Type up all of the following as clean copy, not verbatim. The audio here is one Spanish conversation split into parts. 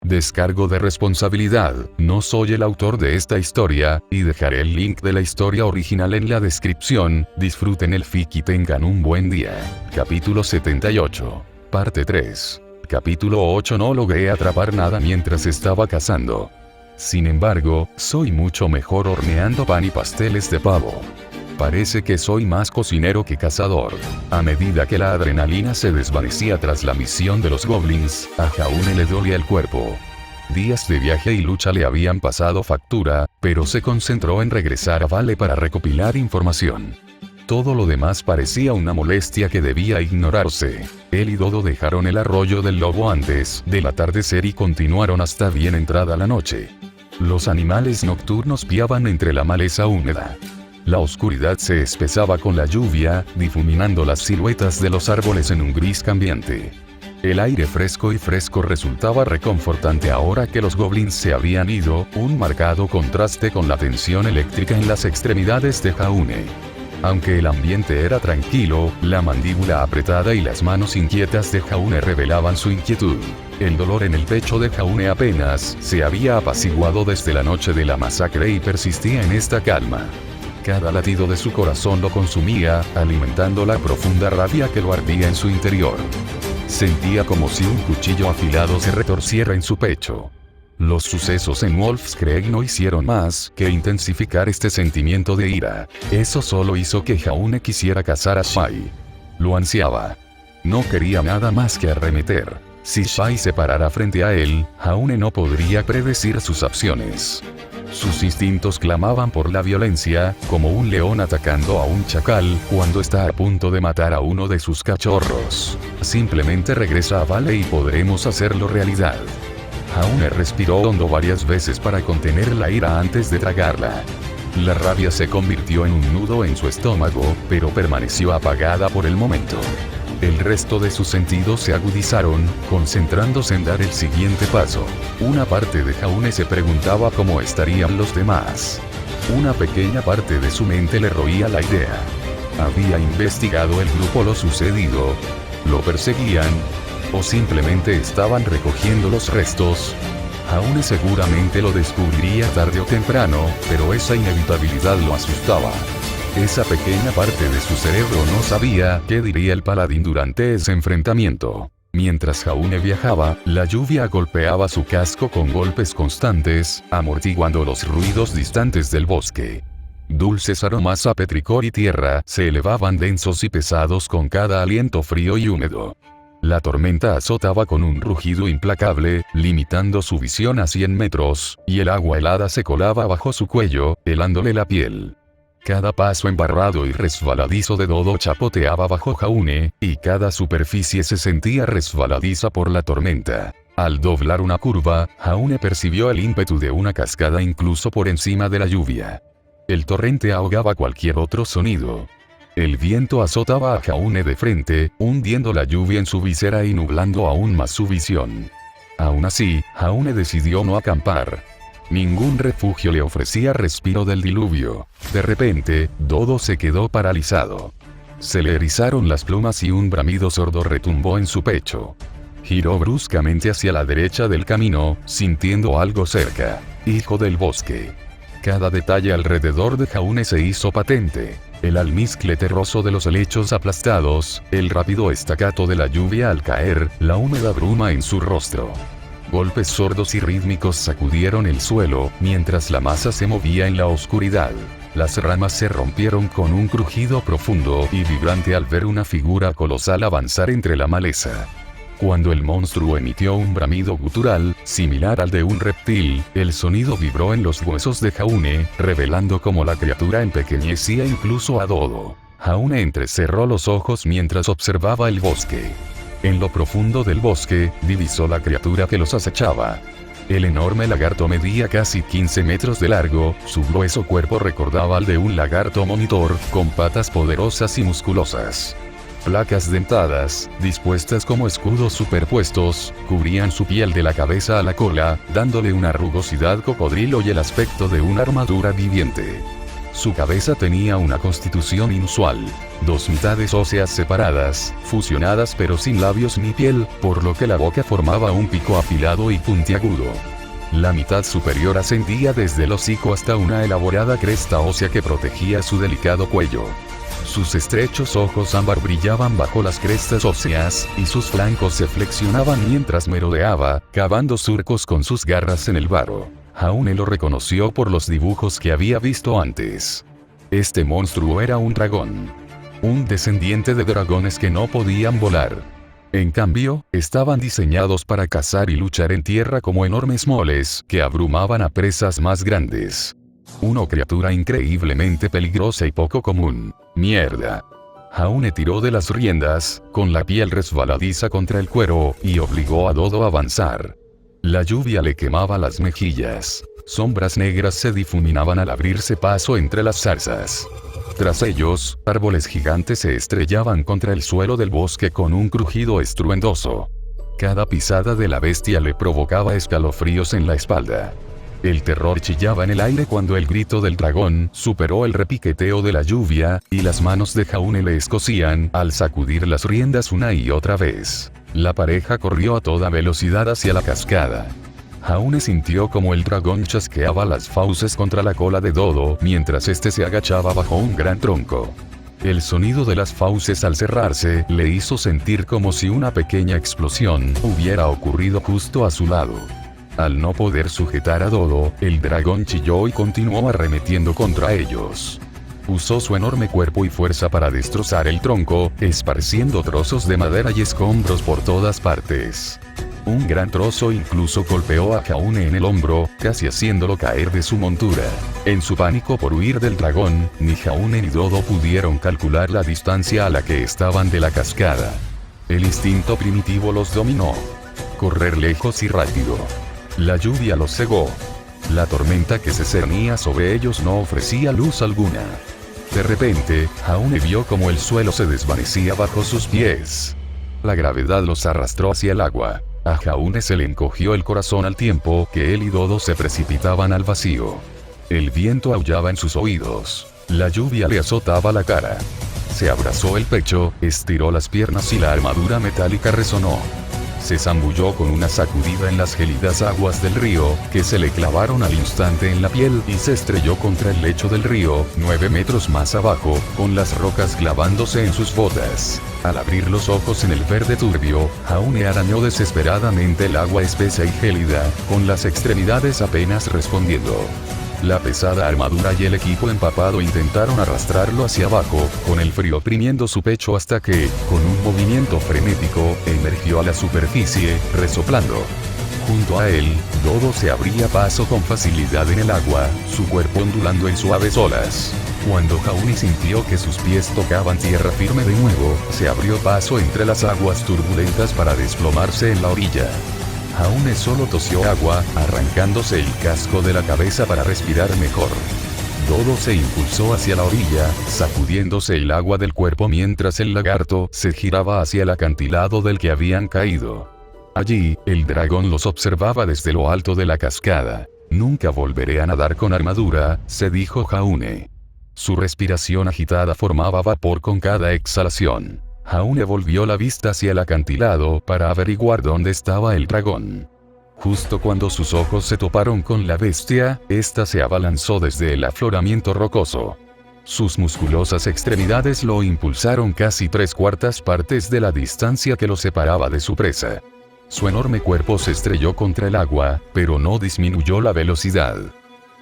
Descargo de responsabilidad, no soy el autor de esta historia, y dejaré el link de la historia original en la descripción. Disfruten el fic y tengan un buen día. Capítulo 78. Parte 3. Capítulo 8. No logré atrapar nada mientras estaba cazando. Sin embargo, soy mucho mejor horneando pan y pasteles de pavo. Parece que soy más cocinero que cazador. A medida que la adrenalina se desvanecía tras la misión de los goblins, a Jaune le dolía el cuerpo. Días de viaje y lucha le habían pasado factura, pero se concentró en regresar a Vale para recopilar información. Todo lo demás parecía una molestia que debía ignorarse. Él y Dodo dejaron el arroyo del lobo antes del atardecer y continuaron hasta bien entrada la noche. Los animales nocturnos piaban entre la maleza húmeda. La oscuridad se espesaba con la lluvia, difuminando las siluetas de los árboles en un gris cambiante. El aire fresco resultaba reconfortante ahora que los goblins se habían ido, un marcado contraste con la tensión eléctrica en las extremidades de Jaune. Aunque el ambiente era tranquilo, la mandíbula apretada y las manos inquietas de Jaune revelaban su inquietud. El dolor en el pecho de Jaune apenas se había apaciguado desde la noche de la masacre y persistía en esta calma. Cada latido de su corazón lo consumía, alimentando la profunda rabia que lo ardía en su interior. Sentía como si un cuchillo afilado se retorciera en su pecho. Los sucesos en Wolfskreg no hicieron más que intensificar este sentimiento de ira. Eso solo hizo que Jaune quisiera cazar a Shai. Lo ansiaba. No quería nada más que arremeter. Si Shai se parara frente a él, Jaune no podría predecir sus acciones. Sus instintos clamaban por la violencia, como un león atacando a un chacal cuando está a punto de matar a uno de sus cachorros. Simplemente regresa a Vale y podremos hacerlo realidad. Jaune respiró hondo varias veces para contener la ira antes de tragarla. La rabia se convirtió en un nudo en su estómago, pero permaneció apagada por el momento. El resto de sus sentidos se agudizaron, concentrándose en dar el siguiente paso. Una parte de Jaune se preguntaba cómo estarían los demás. Una pequeña parte de su mente le roía la idea. ¿Había investigado el grupo lo sucedido? ¿Lo perseguían? ¿O simplemente estaban recogiendo los restos? Jaune seguramente lo descubriría tarde o temprano, pero esa inevitabilidad lo asustaba. Esa pequeña parte de su cerebro no sabía qué diría el paladín durante ese enfrentamiento. Mientras Jaune viajaba, la lluvia golpeaba su casco con golpes constantes, amortiguando los ruidos distantes del bosque. Dulces aromas a petricor y tierra se elevaban densos y pesados con cada aliento frío y húmedo. La tormenta azotaba con un rugido implacable, limitando su visión a 100 metros, y el agua helada se colaba bajo su cuello, helándole la piel. Cada paso embarrado y resbaladizo de Dodo chapoteaba bajo Jaune, y cada superficie se sentía resbaladiza por la tormenta. Al doblar una curva, Jaune percibió el ímpetu de una cascada incluso por encima de la lluvia. El torrente ahogaba cualquier otro sonido. El viento azotaba a Jaune de frente, hundiendo la lluvia en su visera y nublando aún más su visión. Aún así, Jaune decidió no acampar. Ningún refugio le ofrecía respiro del diluvio. De repente, Dodo se quedó paralizado. Se le erizaron las plumas y un bramido sordo retumbó en su pecho. Giró bruscamente hacia la derecha del camino, sintiendo algo cerca. Hijo del bosque. Cada detalle alrededor de Jaune se hizo patente. El almizcle terroso de los helechos aplastados, el rápido estacato de la lluvia al caer, la húmeda bruma en su rostro. Golpes sordos y rítmicos sacudieron el suelo, mientras la masa se movía en la oscuridad. Las ramas se rompieron con un crujido profundo y vibrante al ver una figura colosal avanzar entre la maleza. Cuando el monstruo emitió un bramido gutural, similar al de un reptil, el sonido vibró en los huesos de Jaune, revelando cómo la criatura empequeñecía incluso a Dodo. Jaune entrecerró los ojos mientras observaba el bosque. En lo profundo del bosque, divisó la criatura que los acechaba. El enorme lagarto medía casi 15 metros de largo, su grueso cuerpo recordaba al de un lagarto monitor, con patas poderosas y musculosas. Placas dentadas, dispuestas como escudos superpuestos, cubrían su piel de la cabeza a la cola, dándole una rugosidad cocodrilo y el aspecto de una armadura viviente. Su cabeza tenía una constitución inusual. Dos mitades óseas separadas, fusionadas pero sin labios ni piel, por lo que la boca formaba un pico afilado y puntiagudo. La mitad superior ascendía desde el hocico hasta una elaborada cresta ósea que protegía su delicado cuello. Sus estrechos ojos ámbar brillaban bajo las crestas óseas, y sus flancos se flexionaban mientras merodeaba, cavando surcos con sus garras en el barro. Jaune lo reconoció por los dibujos que había visto antes. Este monstruo era un dragón. Un descendiente de dragones que no podían volar. En cambio, estaban diseñados para cazar y luchar en tierra como enormes moles que abrumaban a presas más grandes. Una criatura increíblemente peligrosa y poco común. Mierda. Jaune tiró de las riendas, con la piel resbaladiza contra el cuero, y obligó a Dodo a avanzar. La lluvia le quemaba las mejillas. Sombras negras se difuminaban al abrirse paso entre las zarzas. Tras ellos, árboles gigantes se estrellaban contra el suelo del bosque con un crujido estruendoso. Cada pisada de la bestia le provocaba escalofríos en la espalda. El terror chillaba en el aire cuando el grito del dragón superó el repiqueteo de la lluvia, y las manos de Jaune le escocían al sacudir las riendas una y otra vez. La pareja corrió a toda velocidad hacia la cascada. Jaune sintió como el dragón chasqueaba las fauces contra la cola de Dodo mientras este se agachaba bajo un gran tronco. El sonido de las fauces al cerrarse le hizo sentir como si una pequeña explosión hubiera ocurrido justo a su lado. Al no poder sujetar a Dodo, el dragón chilló y continuó arremetiendo contra ellos. Usó su enorme cuerpo y fuerza para destrozar el tronco, esparciendo trozos de madera y escombros por todas partes. Un gran trozo incluso golpeó a Jaune en el hombro, casi haciéndolo caer de su montura. En su pánico por huir del dragón, ni Jaune ni Dodo pudieron calcular la distancia a la que estaban de la cascada. El instinto primitivo los dominó. Correr lejos y rápido. La lluvia los cegó. La tormenta que se cernía sobre ellos no ofrecía luz alguna. De repente, Jaune vio como el suelo se desvanecía bajo sus pies. La gravedad los arrastró hacia el agua. A Jaune se le encogió el corazón al tiempo que él y Dodo se precipitaban al vacío. El viento aullaba en sus oídos. La lluvia le azotaba la cara. Se abrazó el pecho, estiró las piernas y la armadura metálica resonó. Se zambulló con una sacudida en las gélidas aguas del río, que se le clavaron al instante en la piel y se estrelló contra el lecho del río, 9 metros más abajo, con las rocas clavándose en sus botas. Al abrir los ojos en el verde turbio, Jaune arañó desesperadamente el agua espesa y gélida, con las extremidades apenas respondiendo. La pesada armadura y el equipo empapado intentaron arrastrarlo hacia abajo, con el frío oprimiendo su pecho hasta que, con un movimiento frenético, emergió a la superficie, resoplando. Junto a él, Dodo se abría paso con facilidad en el agua, su cuerpo ondulando en suaves olas. Cuando Jaune sintió que sus pies tocaban tierra firme de nuevo, se abrió paso entre las aguas turbulentas para desplomarse en la orilla. Jaune solo tosió agua, arrancándose el casco de la cabeza para respirar mejor. Dodo se impulsó hacia la orilla, sacudiéndose el agua del cuerpo mientras el lagarto se giraba hacia el acantilado del que habían caído. Allí, el dragón los observaba desde lo alto de la cascada. Nunca volveré a nadar con armadura, se dijo Jaune. Su respiración agitada formaba vapor con cada exhalación. Jaune volvió la vista hacia el acantilado para averiguar dónde estaba el dragón. Justo cuando sus ojos se toparon con la bestia, ésta se abalanzó desde el afloramiento rocoso. Sus musculosas extremidades lo impulsaron casi 3/4 partes de la distancia que lo separaba de su presa. Su enorme cuerpo se estrelló contra el agua, pero no disminuyó la velocidad.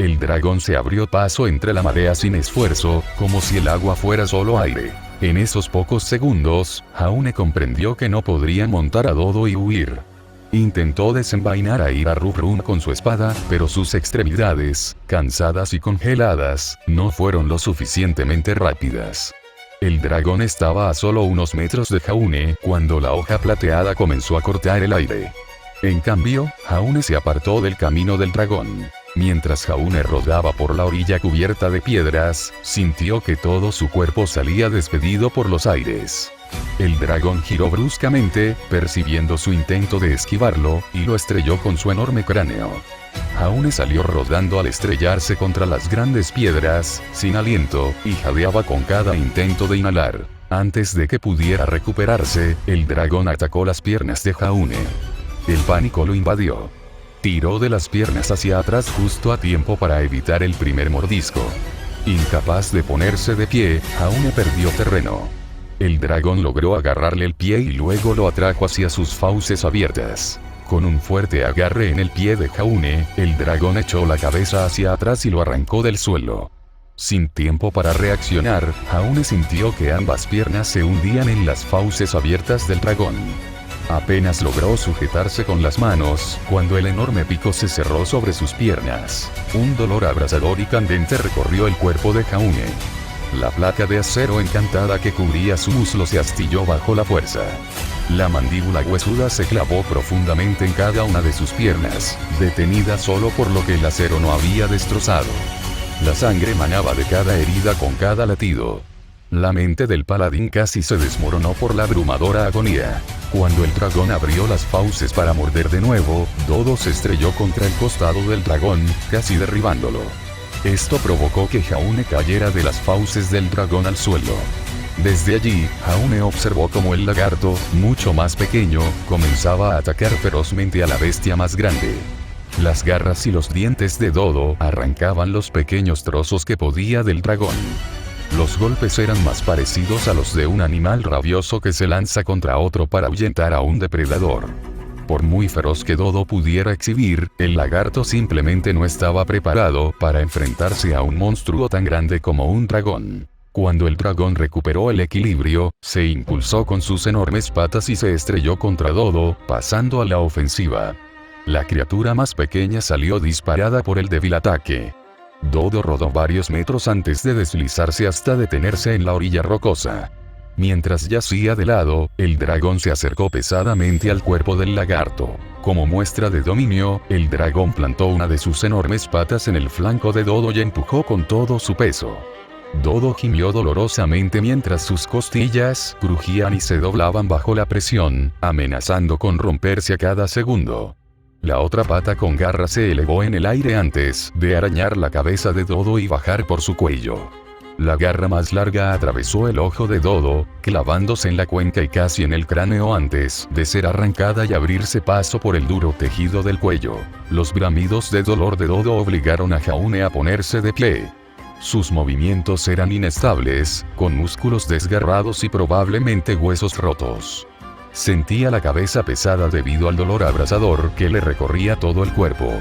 El dragón se abrió paso entre la marea sin esfuerzo, como si el agua fuera solo aire. En esos pocos segundos, Jaune comprendió que no podría montar a Dodo y huir. Intentó desenvainar a Ira Rubrum con su espada, pero sus extremidades, cansadas y congeladas, no fueron lo suficientemente rápidas. El dragón estaba a solo unos metros de Jaune cuando la hoja plateada comenzó a cortar el aire. En cambio, Jaune se apartó del camino del dragón. Mientras Jaune rodaba por la orilla cubierta de piedras, sintió que todo su cuerpo salía despedido por los aires. El dragón giró bruscamente, percibiendo su intento de esquivarlo, y lo estrelló con su enorme cráneo. Jaune salió rodando al estrellarse contra las grandes piedras, sin aliento, y jadeaba con cada intento de inhalar. Antes de que pudiera recuperarse, el dragón atacó las piernas de Jaune. El pánico lo invadió. Tiró de las piernas hacia atrás justo a tiempo para evitar el primer mordisco. Incapaz de ponerse de pie, Jaune perdió terreno. El dragón logró agarrarle el pie y luego lo atrajo hacia sus fauces abiertas. Con un fuerte agarre en el pie de Jaune, el dragón echó la cabeza hacia atrás y lo arrancó del suelo. Sin tiempo para reaccionar, Jaune sintió que ambas piernas se hundían en las fauces abiertas del dragón. Apenas logró sujetarse con las manos, cuando el enorme pico se cerró sobre sus piernas. Un dolor abrasador y candente recorrió el cuerpo de Jaune. La placa de acero encantada que cubría su muslo se astilló bajo la fuerza. La mandíbula huesuda se clavó profundamente en cada una de sus piernas, detenida solo por lo que el acero no había destrozado. La sangre manaba de cada herida con cada latido. La mente del paladín casi se desmoronó por la abrumadora agonía. Cuando el dragón abrió las fauces para morder de nuevo, Dodo se estrelló contra el costado del dragón, casi derribándolo. Esto provocó que Jaune cayera de las fauces del dragón al suelo. Desde allí, Jaune observó cómo el lagarto, mucho más pequeño, comenzaba a atacar ferozmente a la bestia más grande. Las garras y los dientes de Dodo arrancaban los pequeños trozos que podía del dragón. Los golpes eran más parecidos a los de un animal rabioso que se lanza contra otro para ahuyentar a un depredador. Por muy feroz que Dodo pudiera exhibir, el lagarto simplemente no estaba preparado para enfrentarse a un monstruo tan grande como un dragón. Cuando el dragón recuperó el equilibrio, se impulsó con sus enormes patas y se estrelló contra Dodo, pasando a la ofensiva. La criatura más pequeña salió disparada por el débil ataque. Dodo rodó varios metros antes de deslizarse hasta detenerse en la orilla rocosa. Mientras yacía de lado, el dragón se acercó pesadamente al cuerpo del lagarto. Como muestra de dominio, el dragón plantó una de sus enormes patas en el flanco de Dodo y empujó con todo su peso. Dodo gimió dolorosamente mientras sus costillas crujían y se doblaban bajo la presión, amenazando con romperse a cada segundo. La otra pata con garra se elevó en el aire antes de arañar la cabeza de Dodo y bajar por su cuello. La garra más larga atravesó el ojo de Dodo, clavándose en la cuenca y casi en el cráneo antes de ser arrancada y abrirse paso por el duro tejido del cuello. Los bramidos de dolor de Dodo obligaron a Jaune a ponerse de pie. Sus movimientos eran inestables, con músculos desgarrados y probablemente huesos rotos. Sentía la cabeza pesada debido al dolor abrasador que le recorría todo el cuerpo.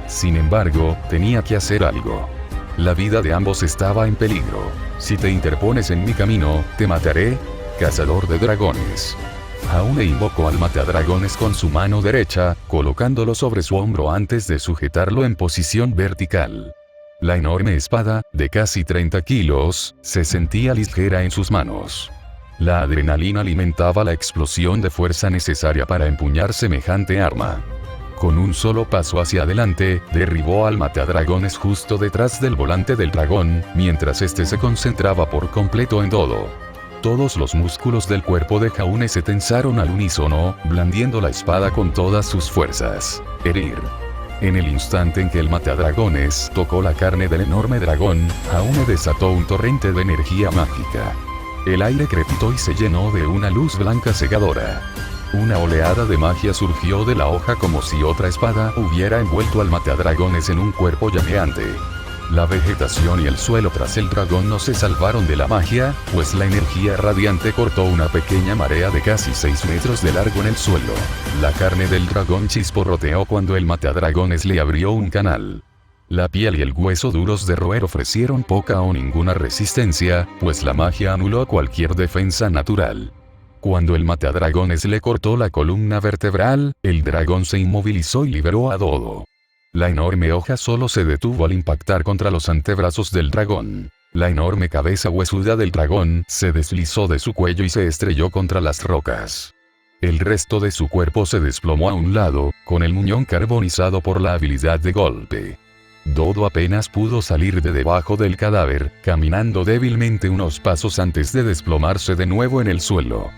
Sin embargo, tenía que hacer algo. La vida de ambos estaba en peligro. Si te interpones en mi camino, te mataré, cazador de dragones. Jaune invocó al matadragones con su mano derecha, colocándolo sobre su hombro antes de sujetarlo en posición vertical. La enorme espada, de casi 30 kilos, se sentía ligera en sus manos. La adrenalina alimentaba la explosión de fuerza necesaria para empuñar semejante arma. Con un solo paso hacia adelante, derribó al matadragones justo detrás del volante del dragón, mientras este se concentraba por completo en Dodo. Todos los músculos del cuerpo de Jaune se tensaron al unísono, blandiendo la espada con todas sus fuerzas. Herir. En el instante en que el matadragones tocó la carne del enorme dragón, Jaune desató un torrente de energía mágica. El aire crepitó y se llenó de una luz blanca cegadora. Una oleada de magia surgió de la hoja como si otra espada hubiera envuelto al matadragones en un cuerpo llameante. La vegetación y el suelo tras el dragón no se salvaron de la magia, pues la energía radiante cortó una pequeña marea de casi 6 metros de largo en el suelo. La carne del dragón chisporroteó cuando el matadragones le abrió un canal. La piel y el hueso duros de roer ofrecieron poca o ninguna resistencia, pues la magia anuló cualquier defensa natural. Cuando el matadragones le cortó la columna vertebral, el dragón se inmovilizó y liberó a Dodo. La enorme hoja solo se detuvo al impactar contra los antebrazos del dragón. La enorme cabeza huesuda del dragón se deslizó de su cuello y se estrelló contra las rocas. El resto de su cuerpo se desplomó a un lado, con el muñón carbonizado por la habilidad de golpe. Dodo apenas pudo salir de debajo del cadáver, caminando débilmente unos pasos antes de desplomarse de nuevo en el suelo.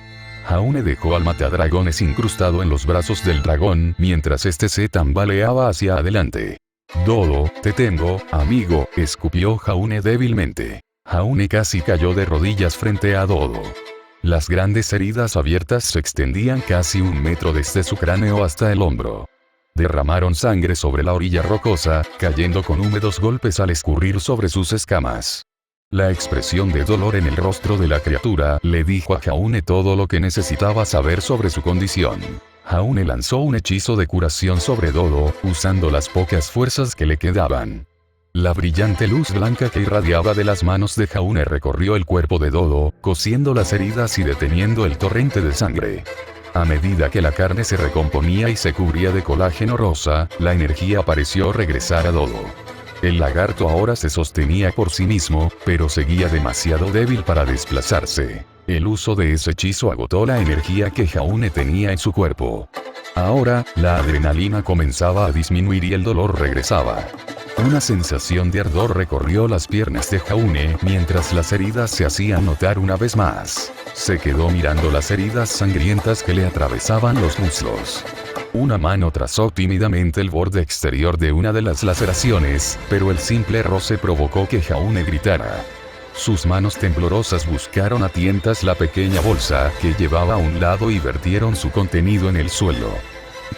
Jaune dejó al matadragones incrustado en los brazos del dragón mientras este se tambaleaba hacia adelante. Dodo, te tengo, amigo, escupió Jaune débilmente. Jaune casi cayó de rodillas frente a Dodo. Las grandes heridas abiertas se extendían casi 1 metro desde su cráneo hasta el hombro. Derramaron sangre sobre la orilla rocosa, cayendo con húmedos golpes al escurrir sobre sus escamas. La expresión de dolor en el rostro de la criatura le dijo a Jaune todo lo que necesitaba saber sobre su condición. Jaune lanzó un hechizo de curación sobre Dodo, usando las pocas fuerzas que le quedaban. La brillante luz blanca que irradiaba de las manos de Jaune recorrió el cuerpo de Dodo, cosiendo las heridas y deteniendo el torrente de sangre. A medida que la carne se recomponía y se cubría de colágeno rosa, la energía pareció regresar a Dodo. El lagarto ahora se sostenía por sí mismo, pero seguía demasiado débil para desplazarse. El uso de ese hechizo agotó la energía que Jaune tenía en su cuerpo. Ahora, la adrenalina comenzaba a disminuir y el dolor regresaba. Una sensación de ardor recorrió las piernas de Jaune mientras las heridas se hacían notar una vez más. Se quedó mirando las heridas sangrientas que le atravesaban los muslos. Una mano trazó tímidamente el borde exterior de una de las laceraciones, pero el simple roce provocó que Jaune gritara. Sus manos temblorosas buscaron a tientas la pequeña bolsa que llevaba a un lado y vertieron su contenido en el suelo.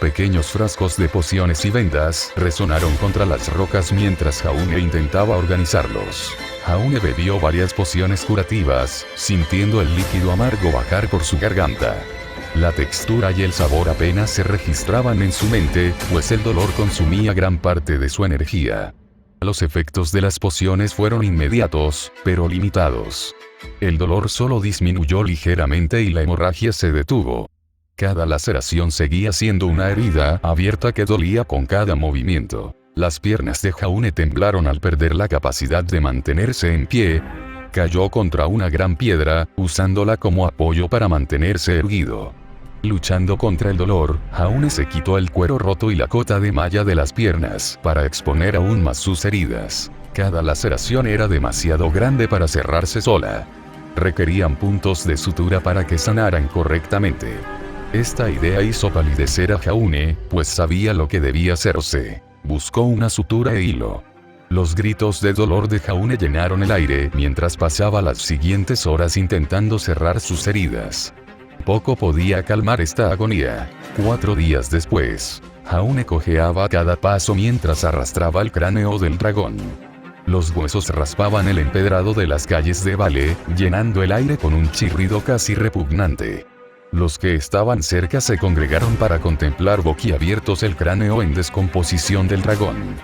Pequeños frascos de pociones y vendas resonaron contra las rocas mientras Jaune intentaba organizarlos. Jaune bebió varias pociones curativas, sintiendo el líquido amargo bajar por su garganta. La textura y el sabor apenas se registraban en su mente, pues el dolor consumía gran parte de su energía. Los efectos de las pociones fueron inmediatos, pero limitados. El dolor solo disminuyó ligeramente y la hemorragia se detuvo. Cada laceración seguía siendo una herida abierta que dolía con cada movimiento. Las piernas de Jaune temblaron al perder la capacidad de mantenerse en pie. Cayó contra una gran piedra, usándola como apoyo para mantenerse erguido. Luchando contra el dolor, Jaune se quitó el cuero roto y la cota de malla de las piernas para exponer aún más sus heridas. Cada laceración era demasiado grande para cerrarse sola. Requerían puntos de sutura para que sanaran correctamente. Esta idea hizo palidecer a Jaune, pues sabía lo que debía hacerse. Buscó una sutura e hilo. Los gritos de dolor de Jaune llenaron el aire mientras pasaba las siguientes horas intentando cerrar sus heridas. Poco podía calmar esta agonía. 4 días después, Jaune cojeaba a cada paso mientras arrastraba el cráneo del dragón. Los huesos raspaban el empedrado de las calles de Vale, llenando el aire con un chirrido casi repugnante. Los que estaban cerca se congregaron para contemplar boquiabiertos el cráneo en descomposición del dragón.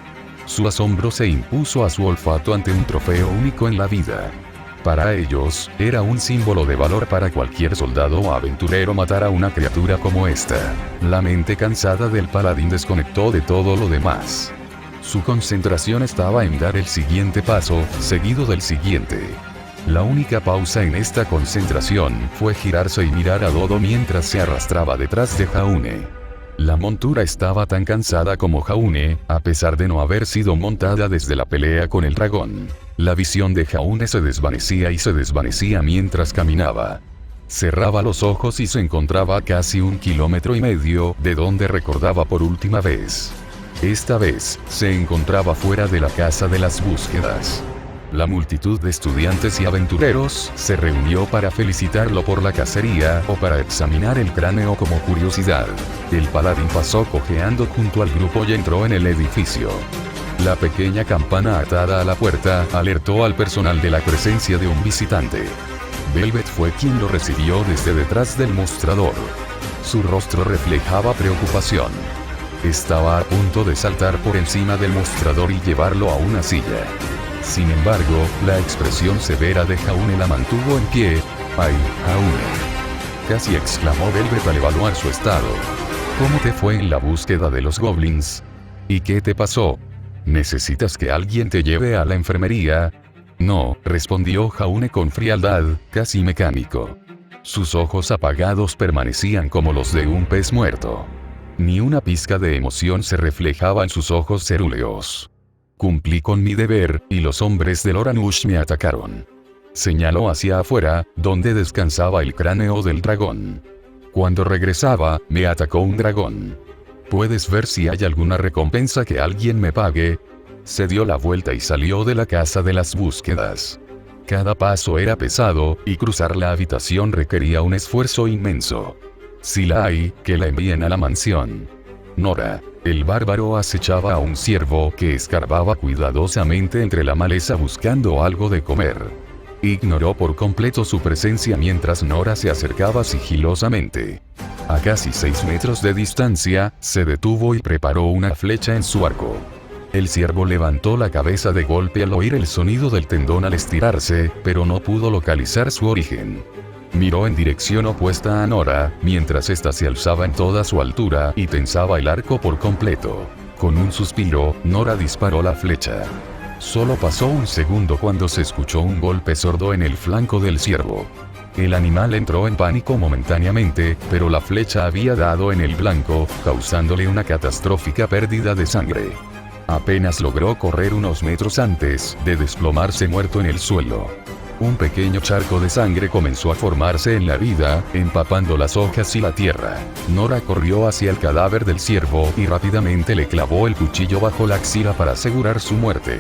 Su asombro se impuso a su olfato ante un trofeo único en la vida. Para ellos, era un símbolo de valor para cualquier soldado o aventurero matar a una criatura como esta. La mente cansada del paladín desconectó de todo lo demás. Su concentración estaba en dar el siguiente paso, seguido del siguiente. La única pausa en esta concentración fue girarse y mirar a Dodo mientras se arrastraba detrás de Jaune. La montura estaba tan cansada como Jaune, a pesar de no haber sido montada desde la pelea con el dragón. La visión de Jaune se desvanecía mientras caminaba. Cerraba los ojos y se encontraba a casi 1,5 kilómetros de donde recordaba por última vez. Esta vez, se encontraba fuera de la casa de las búsquedas. La multitud de estudiantes y aventureros se reunió para felicitarlo por la cacería o para examinar el cráneo como curiosidad. El paladín pasó cojeando junto al grupo y entró en el edificio. La pequeña campana atada a la puerta alertó al personal de la presencia de un visitante. Velvet fue quien lo recibió desde detrás del mostrador. Su rostro reflejaba preocupación. Estaba a punto de saltar por encima del mostrador y llevarlo a una silla. Sin embargo, la expresión severa de Jaune la mantuvo en pie. ¡Ay, Jaune!, casi exclamó Velvet al evaluar su estado. ¿Cómo te fue en la búsqueda de los goblins? ¿Y qué te pasó? ¿Necesitas que alguien te lleve a la enfermería? No, respondió Jaune con frialdad, casi mecánico. Sus ojos apagados permanecían como los de un pez muerto. Ni una pizca de emoción se reflejaba en sus ojos cerúleos. Cumplí con mi deber, y los hombres del Oranush me atacaron. Señaló hacia afuera, donde descansaba el cráneo del dragón. Cuando regresaba, me atacó un dragón. ¿Puedes ver si hay alguna recompensa que alguien me pague? Se dio la vuelta y salió de la casa de las búsquedas. Cada paso era pesado, y cruzar la habitación requería un esfuerzo inmenso. Si la hay, que la envíen a la mansión. Nora. El bárbaro acechaba a un ciervo que escarbaba cuidadosamente entre la maleza buscando algo de comer. Ignoró por completo su presencia mientras Nora se acercaba sigilosamente. A casi 6 metros de distancia, se detuvo y preparó una flecha en su arco. El ciervo levantó la cabeza de golpe al oír el sonido del tendón al estirarse, pero no pudo localizar su origen. Miró en dirección opuesta a Nora, mientras ésta se alzaba en toda su altura y tensaba el arco por completo. Con un suspiro, Nora disparó la flecha. Solo pasó un segundo cuando se escuchó un golpe sordo en el flanco del ciervo. El animal entró en pánico momentáneamente, pero la flecha había dado en el blanco, causándole una catastrófica pérdida de sangre. Apenas logró correr unos metros antes de desplomarse muerto en el suelo. Un pequeño charco de sangre comenzó a formarse en la herida, empapando las hojas y la tierra. Nora corrió hacia el cadáver del ciervo y rápidamente le clavó el cuchillo bajo la axila para asegurar su muerte.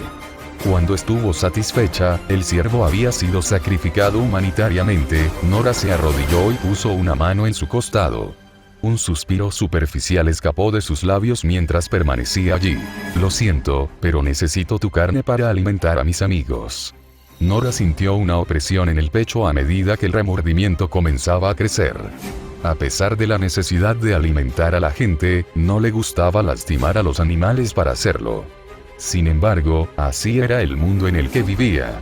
Cuando estuvo satisfecha, el ciervo había sido sacrificado humanitariamente, Nora se arrodilló y puso una mano en su costado. Un suspiro superficial escapó de sus labios mientras permanecía allí. Lo siento, pero necesito tu carne para alimentar a mis amigos. Nora sintió una opresión en el pecho a medida que el remordimiento comenzaba a crecer. A pesar de la necesidad de alimentar a la gente, no le gustaba lastimar a los animales para hacerlo. Sin embargo, así era el mundo en el que vivía.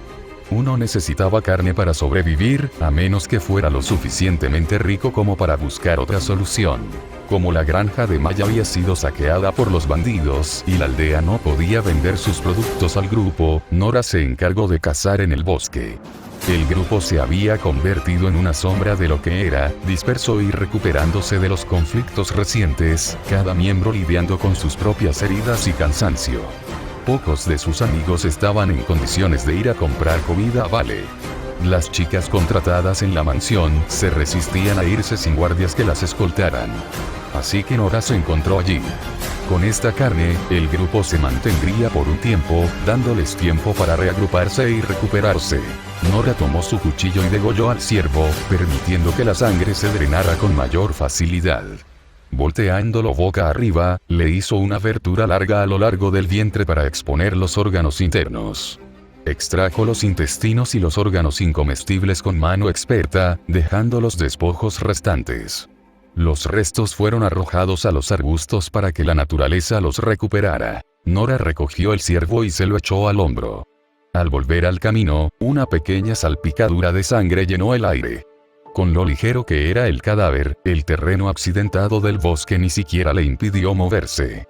Uno necesitaba carne para sobrevivir, a menos que fuera lo suficientemente rico como para buscar otra solución. Como la granja de Maya había sido saqueada por los bandidos y la aldea no podía vender sus productos al grupo, Nora se encargó de cazar en el bosque. El grupo se había convertido en una sombra de lo que era, disperso y recuperándose de los conflictos recientes, cada miembro lidiando con sus propias heridas y cansancio. Pocos de sus amigos estaban en condiciones de ir a comprar comida a Vale. Las chicas contratadas en la mansión se resistían a irse sin guardias que las escoltaran. Así que Nora se encontró allí. Con esta carne, el grupo se mantendría por un tiempo, dándoles tiempo para reagruparse y recuperarse. Nora tomó su cuchillo y degolló al ciervo, permitiendo que la sangre se drenara con mayor facilidad. Volteándolo boca arriba, le hizo una abertura larga a lo largo del vientre para exponer los órganos internos. Extrajo los intestinos y los órganos incomestibles con mano experta, dejando los despojos restantes. Los restos fueron arrojados a los arbustos para que la naturaleza los recuperara. Nora recogió el ciervo y se lo echó al hombro. Al volver al camino, una pequeña salpicadura de sangre llenó el aire. Con lo ligero que era el cadáver, el terreno accidentado del bosque ni siquiera le impidió moverse.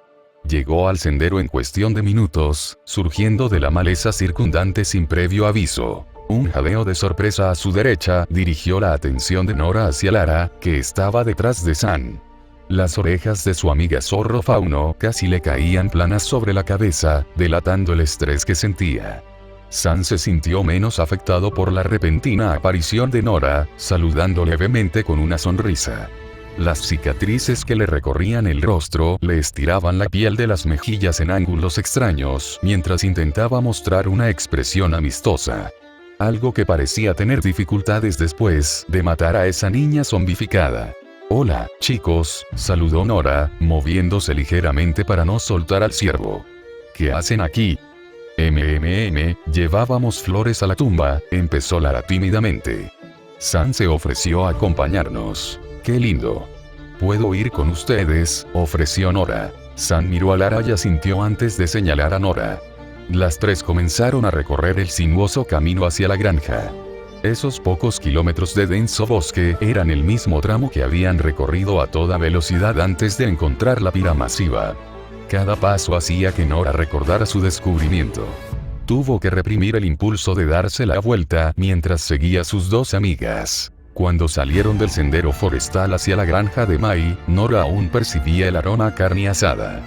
Llegó al sendero en cuestión de minutos, surgiendo de la maleza circundante sin previo aviso. Un jadeo de sorpresa a su derecha dirigió la atención de Nora hacia Lara, que estaba detrás de San. Las orejas de su amiga zorro fauno casi le caían planas sobre la cabeza, delatando el estrés que sentía. San se sintió menos afectado por la repentina aparición de Nora, saludando levemente con una sonrisa. Las cicatrices que le recorrían el rostro le estiraban la piel de las mejillas en ángulos extraños, mientras intentaba mostrar una expresión amistosa. Algo que parecía tener dificultades después de matar a esa niña zombificada. «Hola, chicos», saludó Nora, moviéndose ligeramente para no soltar al ciervo. «¿Qué hacen aquí?» Llevábamos flores a la tumba», empezó Lara tímidamente. San se ofreció a acompañarnos. «Qué lindo». «¿Puedo ir con ustedes?», ofreció Nora. San miró a Lara y asintió antes de señalar a Nora. Las tres comenzaron a recorrer el sinuoso camino hacia la granja. Esos pocos kilómetros de denso bosque eran el mismo tramo que habían recorrido a toda velocidad antes de encontrar la pira masiva. Cada paso hacía que Nora recordara su descubrimiento. Tuvo que reprimir el impulso de darse la vuelta mientras seguía a sus dos amigas. Cuando salieron del sendero forestal hacia la granja de Mai, Nora aún percibía el aroma a carne asada.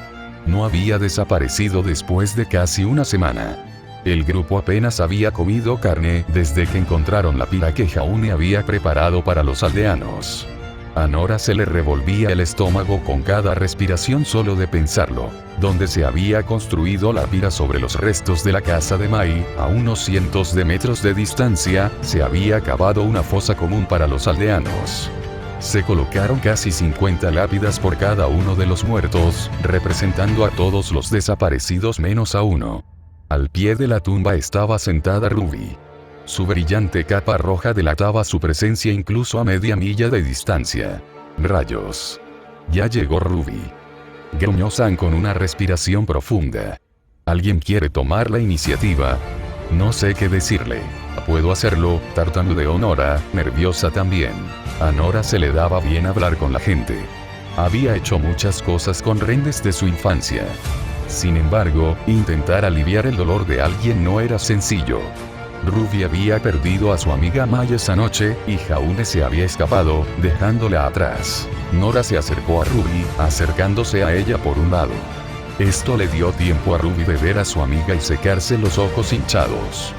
No había desaparecido después de casi una semana. El grupo apenas había comido carne desde que encontraron la pira que Jaune había preparado para los aldeanos. A Nora se le revolvía el estómago con cada respiración solo de pensarlo. Donde se había construido la pira sobre los restos de la casa de Mai, a unos cientos de metros de distancia, se había cavado una fosa común para los aldeanos. Se colocaron casi 50 lápidas por cada uno de los muertos, representando a todos los desaparecidos menos a uno. Al pie de la tumba estaba sentada Ruby. Su brillante capa roja delataba su presencia incluso a media milla de distancia. Rayos. Ya llegó Ruby. Gruñó San con una respiración profunda. ¿Alguien quiere tomar la iniciativa? No sé qué decirle. Puedo hacerlo, tartamudeó Nora, nerviosa también. A Nora se le daba bien hablar con la gente. Había hecho muchas cosas con Ren desde su infancia. Sin embargo, intentar aliviar el dolor de alguien no era sencillo. Ruby había perdido a su amiga Mai esa noche, y Jaune se había escapado, dejándola atrás. Nora se acercó a Ruby, acercándose a ella por un lado. Esto le dio tiempo a Ruby de ver a su amiga y secarse los ojos hinchados.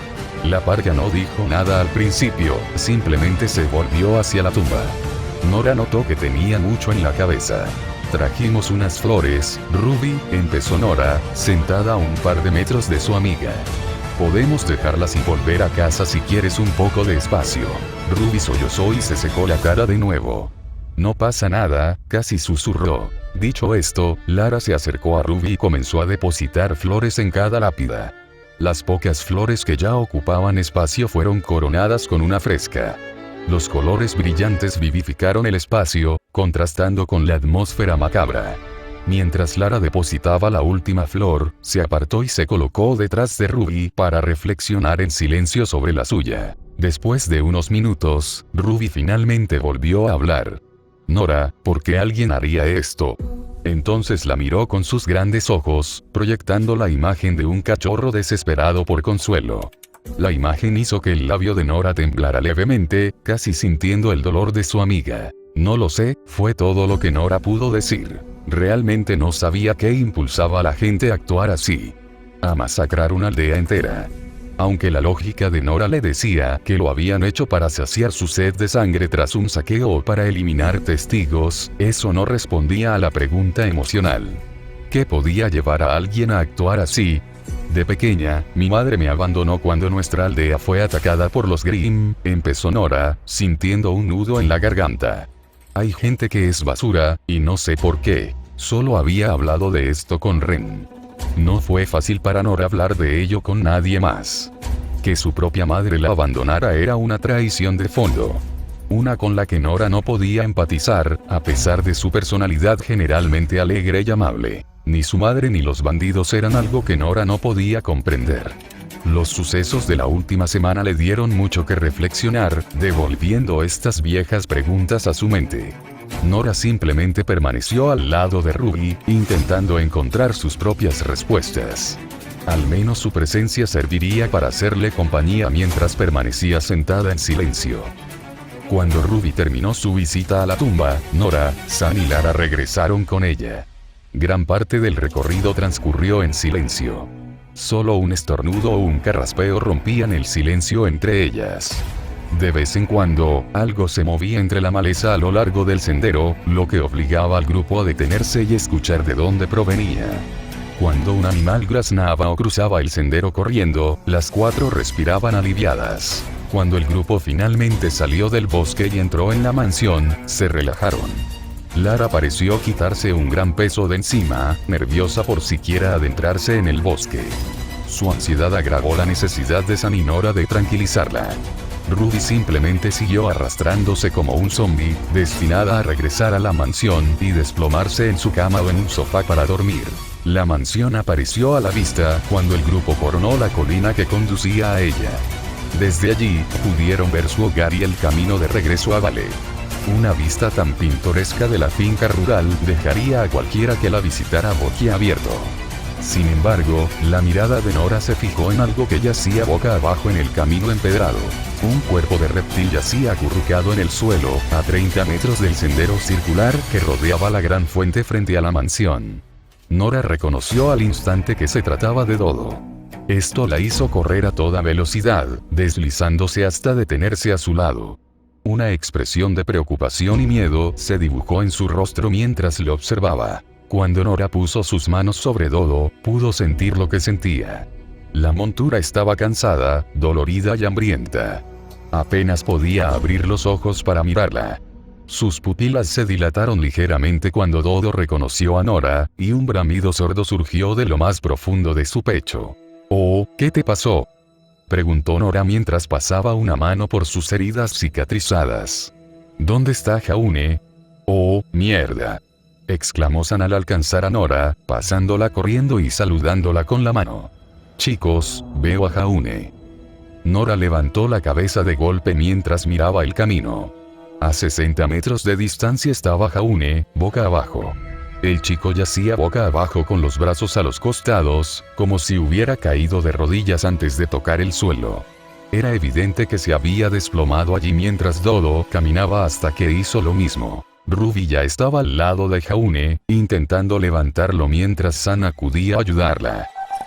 La parca no dijo nada al principio, simplemente se volvió hacia la tumba. Nora notó que tenía mucho en la cabeza. Trajimos unas flores, Ruby, empezó Nora, sentada a un par de metros de su amiga. Podemos dejarlas y volver a casa si quieres un poco de espacio. Ruby sollozó y se secó la cara de nuevo. No pasa nada, casi susurró. Dicho esto, Lara se acercó a Ruby y comenzó a depositar flores en cada lápida. Las pocas flores que ya ocupaban espacio fueron coronadas con una fresca. Los colores brillantes vivificaron el espacio, contrastando con la atmósfera macabra. Mientras Lara depositaba la última flor, se apartó y se colocó detrás de Ruby para reflexionar en silencio sobre la suya. Después de unos minutos, Ruby finalmente volvió a hablar. Nora, ¿por qué alguien haría esto? Entonces la miró con sus grandes ojos, proyectando la imagen de un cachorro desesperado por consuelo. La imagen hizo que el labio de Nora temblara levemente, casi sintiendo el dolor de su amiga. No lo sé, fue todo lo que Nora pudo decir. Realmente no sabía qué impulsaba a la gente a actuar así. A masacrar una aldea entera. Aunque la lógica de Nora le decía que lo habían hecho para saciar su sed de sangre tras un saqueo o para eliminar testigos, eso no respondía a la pregunta emocional. ¿Qué podía llevar a alguien a actuar así? De pequeña, mi madre me abandonó cuando nuestra aldea fue atacada por los Grimm, empezó Nora, sintiendo un nudo en la garganta. Hay gente que es basura, y no sé por qué. Solo había hablado de esto con Ren. No fue fácil para Nora hablar de ello con nadie más. Que su propia madre la abandonara era una traición de fondo. Una con la que Nora no podía empatizar, a pesar de su personalidad generalmente alegre y amable. Ni su madre ni los bandidos eran algo que Nora no podía comprender. Los sucesos de la última semana le dieron mucho que reflexionar, devolviendo estas viejas preguntas a su mente. Nora simplemente permaneció al lado de Ruby, intentando encontrar sus propias respuestas. Al menos su presencia serviría para hacerle compañía mientras permanecía sentada en silencio. Cuando Ruby terminó su visita a la tumba, Nora, San y Lara regresaron con ella. Gran parte del recorrido transcurrió en silencio. Solo un estornudo o un carraspeo rompían el silencio entre ellas. De vez en cuando, algo se movía entre la maleza a lo largo del sendero, lo que obligaba al grupo a detenerse y escuchar de dónde provenía. Cuando un animal graznaba o cruzaba el sendero corriendo, las cuatro respiraban aliviadas. Cuando el grupo finalmente salió del bosque y entró en la mansión, se relajaron. Lara pareció quitarse un gran peso de encima, nerviosa por siquiera adentrarse en el bosque. Su ansiedad agravó la necesidad de San y Nora de tranquilizarla. Ruby simplemente siguió arrastrándose como un zombie, destinada a regresar a la mansión y desplomarse en su cama o en un sofá para dormir. La mansión apareció a la vista cuando el grupo coronó la colina que conducía a ella. Desde allí, pudieron ver su hogar y el camino de regreso a Vale. Una vista tan pintoresca de la finca rural dejaría a cualquiera que la visitara boquiabierto. Sin embargo, la mirada de Nora se fijó en algo que yacía boca abajo en el camino empedrado. Un cuerpo de reptil yacía acurrucado en el suelo, a 30 metros del sendero circular que rodeaba la gran fuente frente a la mansión. Nora reconoció al instante que se trataba de Dodo. Esto la hizo correr a toda velocidad, deslizándose hasta detenerse a su lado. Una expresión de preocupación y miedo se dibujó en su rostro mientras lo observaba. Cuando Nora puso sus manos sobre Dodo, pudo sentir lo que sentía. La montura estaba cansada, dolorida y hambrienta. Apenas podía abrir los ojos para mirarla. Sus pupilas se dilataron ligeramente cuando Dodo reconoció a Nora, y un bramido sordo surgió de lo más profundo de su pecho. «Oh, ¿qué te pasó?», preguntó Nora mientras pasaba una mano por sus heridas cicatrizadas. «¿Dónde está Jaune?». «Oh, mierda», exclamó San al alcanzar a Nora, pasándola corriendo y saludándola con la mano. «Chicos, veo a Jaune». Nora levantó la cabeza de golpe mientras miraba el camino. A 60 metros de distancia estaba Jaune, boca abajo. El chico yacía boca abajo con los brazos a los costados, como si hubiera caído de rodillas antes de tocar el suelo. Era evidente que se había desplomado allí mientras Dodo caminaba hasta que hizo lo mismo. Ruby ya estaba al lado de Jaune, intentando levantarlo mientras San acudía a ayudarla.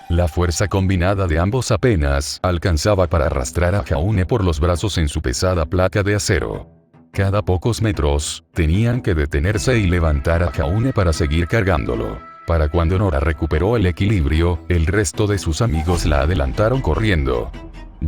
La fuerza combinada de ambos apenas alcanzaba para arrastrar a Jaune por los brazos en su pesada placa de acero. Cada pocos metros, tenían que detenerse y levantar a Jaune para seguir cargándolo. Para cuando Nora recuperó el equilibrio, el resto de sus amigos la adelantaron corriendo.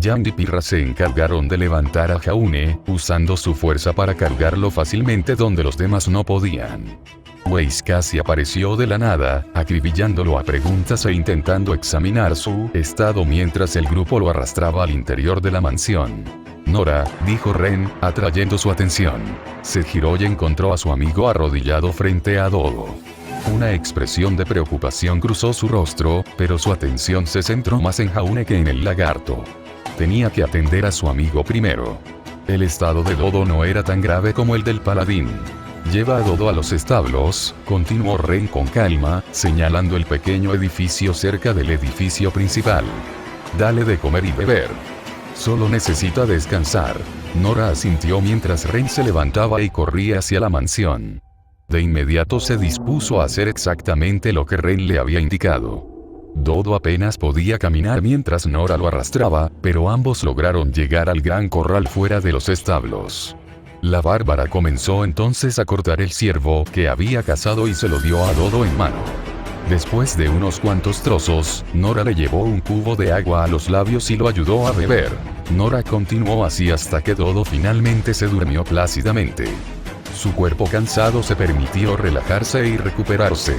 Jan y Pirra se encargaron de levantar a Jaune, usando su fuerza para cargarlo fácilmente donde los demás no podían. Weiss casi apareció de la nada, acribillándolo a preguntas e intentando examinar su estado mientras el grupo lo arrastraba al interior de la mansión. «Nora», dijo Ren, atrayendo su atención. Se giró y encontró a su amigo arrodillado frente a Dodo. Una expresión de preocupación cruzó su rostro, pero su atención se centró más en Jaune que en el lagarto. Tenía que atender a su amigo primero. El estado de Dodo no era tan grave como el del paladín. «Lleva a Dodo a los establos», continuó Ren con calma, señalando el pequeño edificio cerca del edificio principal. «Dale de comer y beber. Solo necesita descansar». Nora asintió mientras Ren se levantaba y corría hacia la mansión. De inmediato se dispuso a hacer exactamente lo que Ren le había indicado. Dodo apenas podía caminar mientras Nora lo arrastraba, pero ambos lograron llegar al gran corral fuera de los establos. La bárbara comenzó entonces a cortar el ciervo que había cazado y se lo dio a Dodo en mano. Después de unos cuantos trozos, Nora le llevó un cubo de agua a los labios y lo ayudó a beber. Nora continuó así hasta que Dodo finalmente se durmió plácidamente. Su cuerpo cansado se permitió relajarse y recuperarse.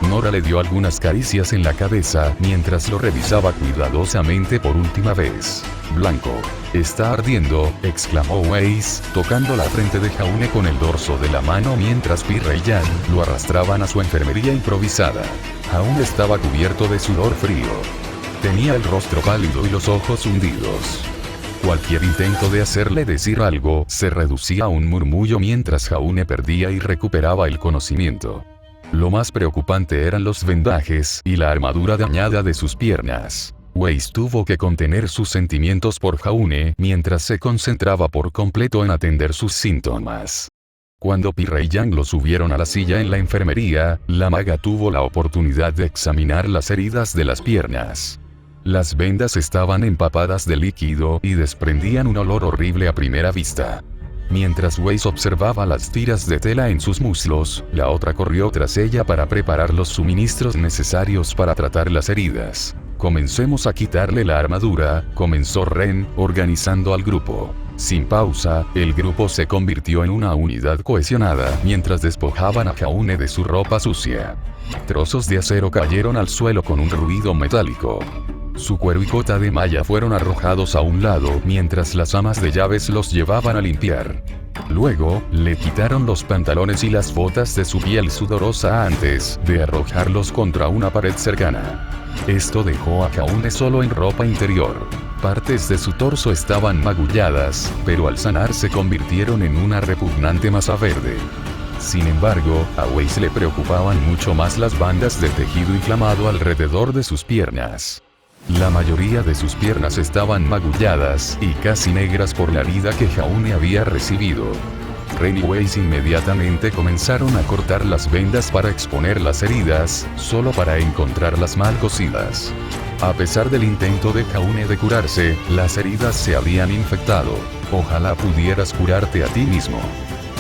Nora le dio algunas caricias en la cabeza mientras lo revisaba cuidadosamente por última vez. «Blanco. Está ardiendo», exclamó Weiss, tocando la frente de Jaune con el dorso de la mano mientras Pirra y Jan lo arrastraban a su enfermería improvisada. Jaune estaba cubierto de sudor frío. Tenía el rostro pálido y los ojos hundidos. Cualquier intento de hacerle decir algo se reducía a un murmullo mientras Jaune perdía y recuperaba el conocimiento. Lo más preocupante eran los vendajes y la armadura dañada de sus piernas. Weiss tuvo que contener sus sentimientos por Jaune mientras se concentraba por completo en atender sus síntomas. Cuando Pirra y Jan lo subieron a la silla en la enfermería, la maga tuvo la oportunidad de examinar las heridas de las piernas. Las vendas estaban empapadas de líquido y desprendían un olor horrible a primera vista. Mientras Weiss observaba las tiras de tela en sus muslos, la otra corrió tras ella para preparar los suministros necesarios para tratar las heridas. «Comencemos a quitarle la armadura», comenzó Ren, organizando al grupo. Sin pausa, el grupo se convirtió en una unidad cohesionada mientras despojaban a Jaune de su ropa sucia. Trozos de acero cayeron al suelo con un ruido metálico. Su cuero y cota de malla fueron arrojados a un lado mientras las amas de llaves los llevaban a limpiar. Luego, le quitaron los pantalones y las botas de su piel sudorosa antes de arrojarlos contra una pared cercana. Esto dejó a Jaune solo en ropa interior. Partes de su torso estaban magulladas, pero al sanar se convirtieron en una repugnante masa verde. Sin embargo, a Weiss le preocupaban mucho más las bandas de tejido inflamado alrededor de sus piernas. La mayoría de sus piernas estaban magulladas y casi negras por la herida que Jaune había recibido. Ren y Weiss inmediatamente comenzaron a cortar las vendas para exponer las heridas, solo para encontrarlas mal cosidas. A pesar del intento de Jaune de curarse, las heridas se habían infectado. Ojalá pudieras curarte a ti mismo.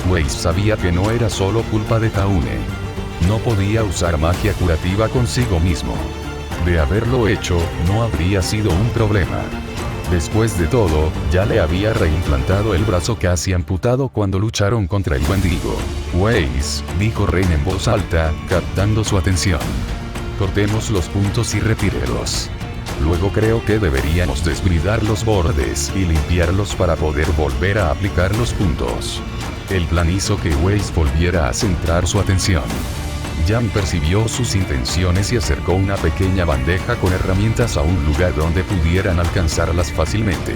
Weiss sabía que no era solo culpa de Jaune. No podía usar magia curativa consigo mismo. De haberlo hecho, no habría sido un problema. Después de todo, ya le había reimplantado el brazo casi amputado cuando lucharon contra el Wendigo. Weiss, dijo Ren en voz alta, captando su atención. Cortemos los puntos y retírelos. Luego creo que deberíamos desbridar los bordes y limpiarlos para poder volver a aplicar los puntos. El plan hizo que Weiss volviera a centrar su atención. Jan percibió sus intenciones y acercó una pequeña bandeja con herramientas a un lugar donde pudieran alcanzarlas fácilmente.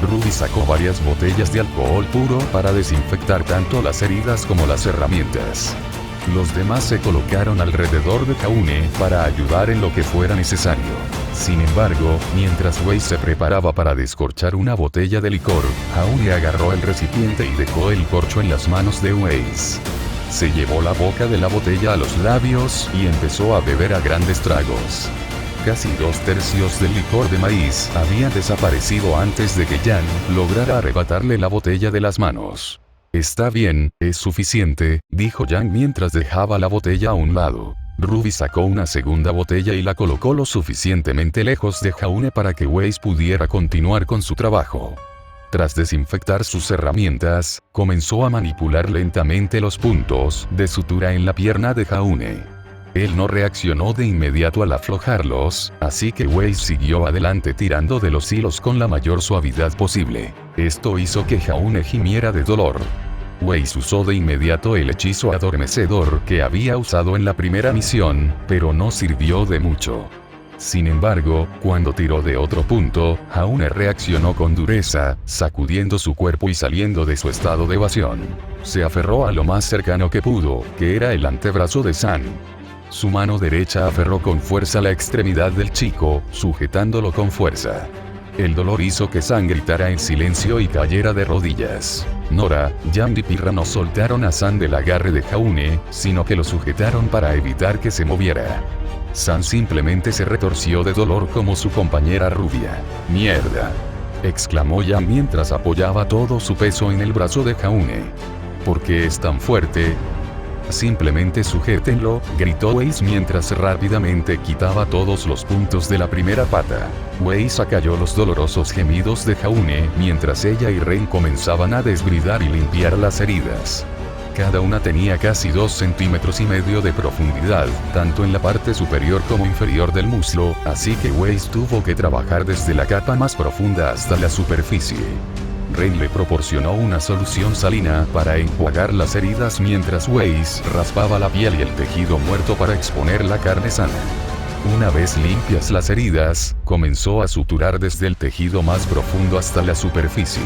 Ruby sacó varias botellas de alcohol puro para desinfectar tanto las heridas como las herramientas. Los demás se colocaron alrededor de Jaune para ayudar en lo que fuera necesario. Sin embargo, mientras Weiss se preparaba para descorchar una botella de licor, Jaune agarró el recipiente y dejó el corcho en las manos de Weiss. Se llevó la boca de la botella a los labios y empezó a beber a grandes tragos. Casi 2/3 del licor de maíz había desaparecido antes de que Jan lograra arrebatarle la botella de las manos. Está bien, es suficiente, dijo Jan mientras dejaba la botella a un lado. Ruby sacó una segunda botella y la colocó lo suficientemente lejos de Jaune para que Weiss pudiera continuar con su trabajo. Tras desinfectar sus herramientas, comenzó a manipular lentamente los puntos de sutura en la pierna de Jaune. Él no reaccionó de inmediato al aflojarlos, así que Weiss siguió adelante tirando de los hilos con la mayor suavidad posible. Esto hizo que Jaune gimiera de dolor. Weiss usó de inmediato el hechizo adormecedor que había usado en la primera misión, pero no sirvió de mucho. Sin embargo, cuando tiró de otro punto, Jaune reaccionó con dureza, sacudiendo su cuerpo y saliendo de su estado de evasión. Se aferró a lo más cercano que pudo, que era el antebrazo de San. Su mano derecha aferró con fuerza la extremidad del chico, sujetándolo con fuerza. El dolor hizo que San gritara en silencio y cayera de rodillas. Nora, Jan y Pirra no soltaron a San del agarre de Jaune, sino que lo sujetaron para evitar que se moviera. San simplemente se retorció de dolor como su compañera rubia. ¡Mierda!, exclamó Jan mientras apoyaba todo su peso en el brazo de Jaune. ¿Por qué es tan fuerte? Simplemente sujétenlo, gritó Weiss mientras rápidamente quitaba todos los puntos de la primera pata. Weiss acalló los dolorosos gemidos de Jaune mientras ella y Ren comenzaban a desbridar y limpiar las heridas. Cada una tenía casi 2,5 centímetros de profundidad, tanto en la parte superior como inferior del muslo, así que Weiss tuvo que trabajar desde la capa más profunda hasta la superficie. Ren le proporcionó una solución salina para enjuagar las heridas mientras Weiss raspaba la piel y el tejido muerto para exponer la carne sana. Una vez limpias las heridas, comenzó a suturar desde el tejido más profundo hasta la superficie.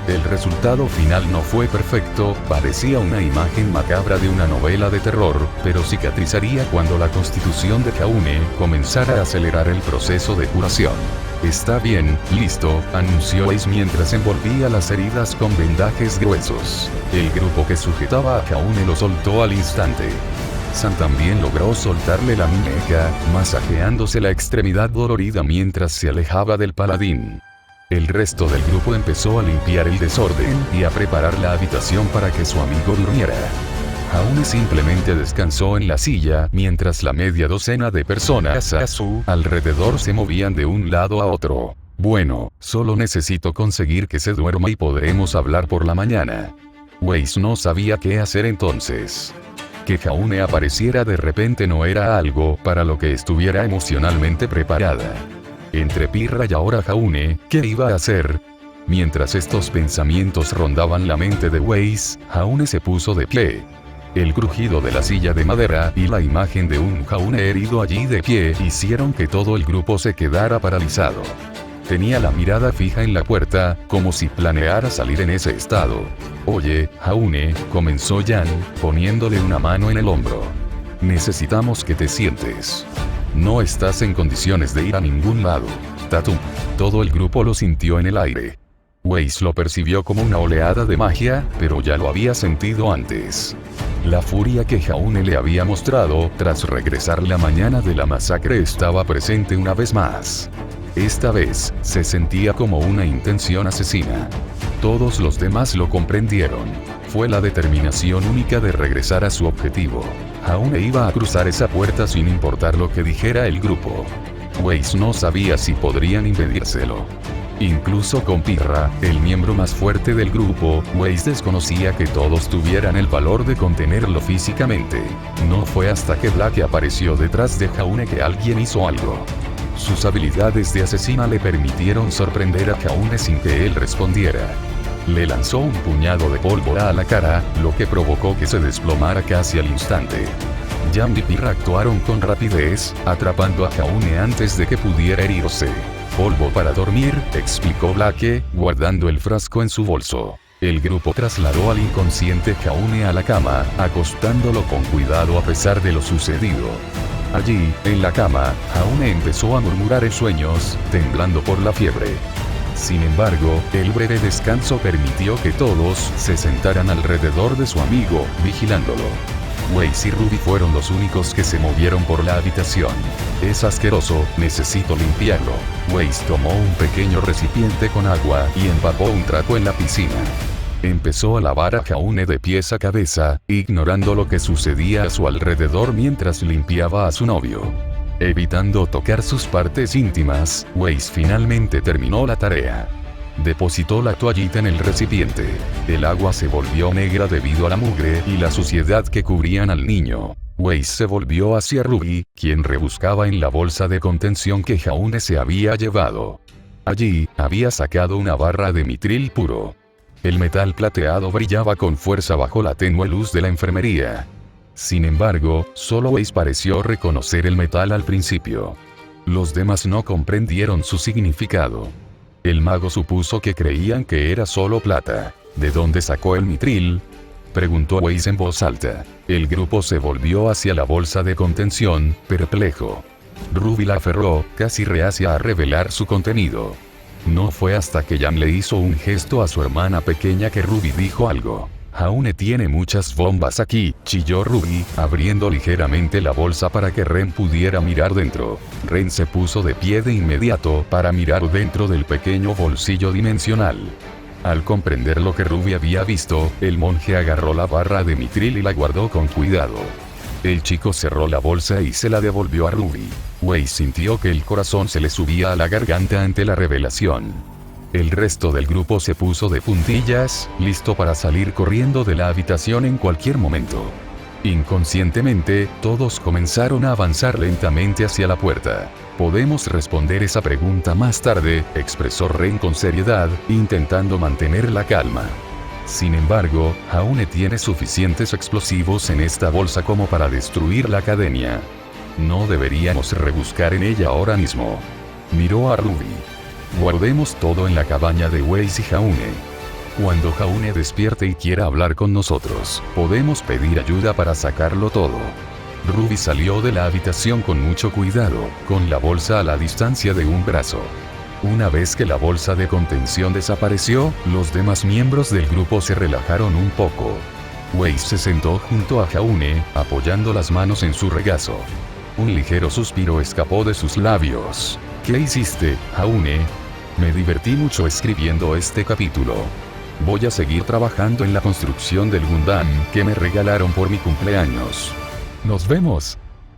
El resultado final no fue perfecto, parecía una imagen macabra de una novela de terror, pero cicatrizaría cuando la constitución de Jaune comenzara a acelerar el proceso de curación. Está bien, listo, anunció Weiss mientras envolvía las heridas con vendajes gruesos. El grupo que sujetaba a Jaune lo soltó al instante. San también logró soltarle la muñeca, masajeándose la extremidad dolorida mientras se alejaba del paladín. El resto del grupo empezó a limpiar el desorden y a preparar la habitación para que su amigo durmiera. Jaune simplemente descansó en la silla mientras la media docena de personas a su alrededor se movían de un lado a otro. Bueno, solo necesito conseguir que se duerma y podremos hablar por la mañana. Weiss no sabía qué hacer entonces. Que Jaune apareciera de repente no era algo para lo que estuviera emocionalmente preparada. Entre Pirra y ahora Jaune, ¿qué iba a hacer? Mientras estos pensamientos rondaban la mente de Weiss, Jaune se puso de pie. El crujido de la silla de madera y la imagen de un Jaune herido allí de pie hicieron que todo el grupo se quedara paralizado. Tenía la mirada fija en la puerta, como si planeara salir en ese estado. Oye, Jaune, comenzó Jan, poniéndole una mano en el hombro. Necesitamos que te sientes. No estás en condiciones de ir a ningún lado. Tatum. Todo el grupo lo sintió en el aire. Weiss lo percibió como una oleada de magia, pero ya lo había sentido antes. La furia que Jaune le había mostrado tras regresar la mañana de la masacre estaba presente una vez más. Esta vez, se sentía como una intención asesina. Todos los demás lo comprendieron. Fue la determinación única de regresar a su objetivo. Haune iba a cruzar esa puerta sin importar lo que dijera el grupo. Weiss no sabía si podrían impedírselo. Incluso con Pirra, el miembro más fuerte del grupo, Weiss desconocía que todos tuvieran el valor de contenerlo físicamente. No fue hasta que Black apareció detrás de Haune que alguien hizo algo. Sus habilidades de asesina le permitieron sorprender a Haune sin que él respondiera. Le lanzó un puñado de pólvora a la cara, lo que provocó que se desplomara casi al instante. Jam y Pirra actuaron con rapidez, atrapando a Haune antes de que pudiera herirse. Polvo para dormir, explicó Blake, guardando el frasco en su bolso. El grupo trasladó al inconsciente Haune a la cama, acostándolo con cuidado a pesar de lo sucedido. Allí, en la cama, Haune empezó a murmurar en sueños, temblando por la fiebre. Sin embargo, el breve descanso permitió que todos se sentaran alrededor de su amigo, vigilándolo. Weiss y Ruby fueron los únicos que se movieron por la habitación. Es asqueroso, necesito limpiarlo. Weiss tomó un pequeño recipiente con agua y empapó un trapo en la piscina. Empezó a lavar a Haune de pies a cabeza, ignorando lo que sucedía a su alrededor mientras limpiaba a su novio. Evitando tocar sus partes íntimas, Weiss finalmente terminó la tarea. Depositó la toallita en el recipiente. El agua se volvió negra debido a la mugre y la suciedad que cubrían al niño. Weiss se volvió hacia Ruby, quien rebuscaba en la bolsa de contención que Haune se había llevado. Allí, había sacado una barra de mitril puro. El metal plateado brillaba con fuerza bajo la tenue luz de la enfermería. Sin embargo, solo Weiss pareció reconocer el metal al principio. Los demás no comprendieron su significado. El mago supuso que creían que era solo plata. ¿De dónde sacó el mitril?, preguntó Weiss en voz alta. El grupo se volvió hacia la bolsa de contención, perplejo. Ruby la aferró, casi reacia a revelar su contenido. No fue hasta que Jam le hizo un gesto a su hermana pequeña que Ruby dijo algo. Haune tiene muchas bombas aquí, chilló Ruby, abriendo ligeramente la bolsa para que Ren pudiera mirar dentro. Ren se puso de pie de inmediato para mirar dentro del pequeño bolsillo dimensional. Al comprender lo que Ruby había visto, el monje agarró la barra de mitril y la guardó con cuidado. El chico cerró la bolsa y se la devolvió a Ruby. Weiss sintió que el corazón se le subía a la garganta ante la revelación. El resto del grupo se puso de puntillas, listo para salir corriendo de la habitación en cualquier momento. Inconscientemente, todos comenzaron a avanzar lentamente hacia la puerta. Podemos responder esa pregunta más tarde, expresó Ren con seriedad, intentando mantener la calma. Sin embargo, Haune tiene suficientes explosivos en esta bolsa como para destruir la academia. No deberíamos rebuscar en ella ahora mismo. Miró a Ruby. Guardemos todo en la cabaña de Weiss y Haune. Cuando Haune despierte y quiera hablar con nosotros, podemos pedir ayuda para sacarlo todo. Ruby salió de la habitación con mucho cuidado, con la bolsa a la distancia de un brazo. Una vez que la bolsa de contención desapareció, los demás miembros del grupo se relajaron un poco. Weiss se sentó junto a Haune, apoyando las manos en su regazo. Un ligero suspiro escapó de sus labios. ¿Qué hiciste, Haune? Me divertí mucho escribiendo este capítulo. Voy a seguir trabajando en la construcción del Gundam que me regalaron por mi cumpleaños. Nos vemos.